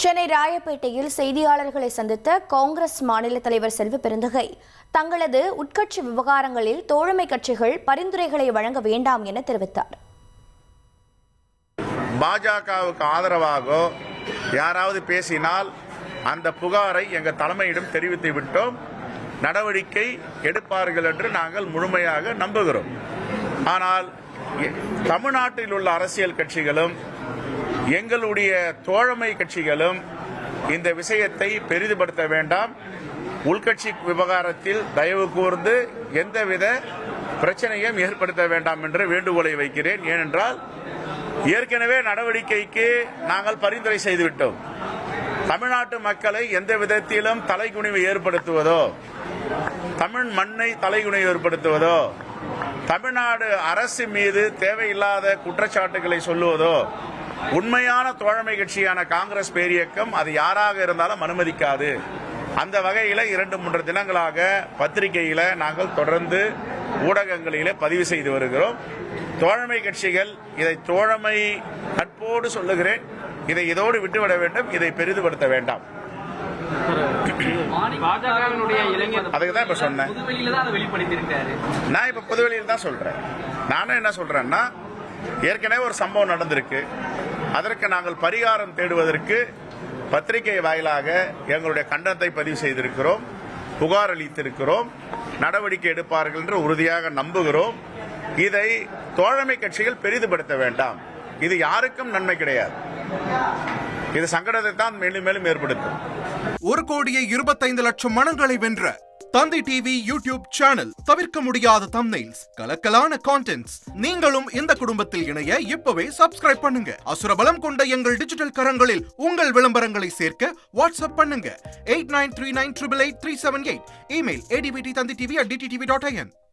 சென்னை ராயப்பேட்டையில் செய்தியாளர்களை சந்தித்த காங்கிரஸ் மாநில தலைவர் செல்வ பெருந்தகை தங்களது உட்கட்சி விவகாரங்களில் தோழமை கட்சிகள் பரிந்துரைகளை வழங்க வேண்டாம் என தெரிவித்தார். பாஜகவுக்கு ஆதரவாக யாராவது பேசினால் அந்த புகாரை எங்கள் தலைமையிடம் தெரிவித்து விட்டோம், நடவடிக்கை எடுப்பார்கள் என்று நாங்கள் முழுமையாக நம்புகிறோம். ஆனால் தமிழ்நாட்டில் உள்ள அரசியல் கட்சிகளும் எங்களுடைய தோழமை கட்சிகளும் இந்த விஷயத்தை பெரிதுபடுத்த வேண்டாம். உள்கட்சி விவகாரத்தில் தயவு கூர்ந்து எந்தவித பிரச்சனையும் ஏற்படுத்த வேண்டாம் என்று வேண்டுகோளை வைக்கிறேன். ஏனென்றால் ஏற்கனவே நடவடிக்கைக்கு நாங்கள் பரிந்துரை செய்துவிட்டோம். தமிழ்நாட்டு மக்களை எந்த விதத்திலும் தலைகுனிவு ஏற்படுத்துவதோ, தமிழ் மண்ணை தலைகுனிவு ஏற்படுத்துவதோ, தமிழ்நாடு அரசு மீது தேவையில்லாத குற்றச்சாட்டுகளை சொல்லுவதோ உண்மையான தோழமை கட்சியான காங்கிரஸ் பேரியக்கம் அது யாராக இருந்தாலும் அனுமதிக்காது. அந்த வகையில் 2-3 தினங்களாக பத்திரிகையில நாங்கள் தொடர்ந்து ஊடகங்களிலே பதிவு செய்து வருகிறோம். தோழமை கட்சிகள் இதை தோழமை நட்போடு சொல்லுகிறேன், இதை இதோடு விட்டுவிட வேண்டும், இதை பெரிதுபடுத்த வேண்டாம். அதுக்கு தான் இப்ப சொன்னேன். நான் இப்ப பொதுவெளியில் தான் சொல்றேன். நானும் என்ன சொல்றேன்னா, ஏற்கனவே ஒரு சம்பவம் நடந்திருக்கு, அதற்கு நாங்கள் பரிகாரம் தேடுவதற்கு பத்திரிகை வாயிலாக எங்களுடைய கண்டனத்தை பதிவு செய்திருக்கிறோம், புகார் அளித்திருக்கிறோம், நடவடிக்கை எடுப்பார்கள் என்று உறுதியாக நம்புகிறோம். இதை தோழமை கட்சிகள் பெரிதுபடுத்த வேண்டாம். இது யாருக்கும் நன்மை கிடையாது. இது சங்கடத்தை தான் மேலும் மேலும் ஏற்படுத்தும். 1,25,00,000 மனங்களை வென்ற தந்தி டிவி யூடியூப் சேனல். தவிர்க்க முடியாத தம்ப்நெயில்ஸ், கலக்கலான கான்டென்ட்ஸ். நீங்களும் இந்த குடும்பத்தில் இணைய இப்பவே சப்ஸ்கிரைப் பண்ணுங்க. அசுரபலம் கொண்ட எங்கள் டிஜிட்டல் கரங்களில் உங்கள் விளம்பரங்களை சேர்க்க வாட்ஸ்அப் பண்ணுங்க. 8939888378. Email advttv@dttv.in.